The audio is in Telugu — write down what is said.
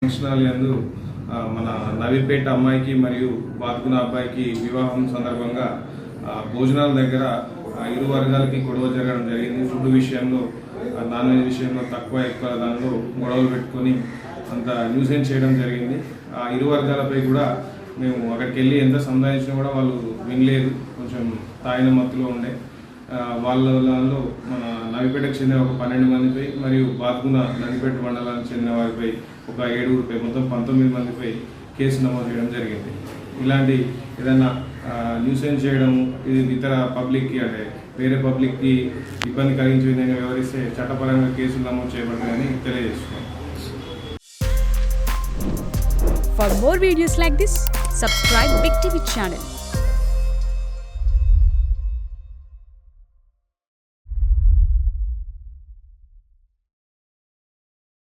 ఫంక్షన్ యందు మన నవీపేట అమ్మాయికి మరియు బాతుకున్న అబ్బాయికి వివాహం సందర్భంగా భోజనాల దగ్గర ఇరు వర్గాలకి గొడవ జరగడం జరిగింది. ఫుడ్ విషయంలో, నాన్ వెజ్ విషయంలో తక్కువ ఎక్కువ దానిలో గొడవలు పెట్టుకొని అంత న్యూసెన్స్ చేయడం జరిగింది. ఆ ఇరు వర్గాలపై కూడా మేము అక్కడికి వెళ్ళి ఎంత సంధానించినా కూడా వాళ్ళు వినలేదు. కొంచెం తాయిన మత్తులో ఉండే వాళ్ళలో మన నవిపేటకు చెందిన ఒక 12 మందిపై మరియు బాతుకున్న నవిపేట మండలానికి చెందిన వారిపై ఒక 7గురిపై మొత్తం 19 మందిపై కేసు నమోదు చేయడం జరిగింది. ఇలాంటి ఏదైనా న్యూసెన్స్ చేయడం, ఇది ఇతర పబ్లిక్కి అంటే వేరే పబ్లిక్కి ఇబ్బంది కలిగించే విధంగా వ్యవహరిస్తే చట్టపరంగా కేసులు నమోదు చేయబడతాయని తెలియజేస్తున్నాం. For more videos like this, subscribe Big TV channel.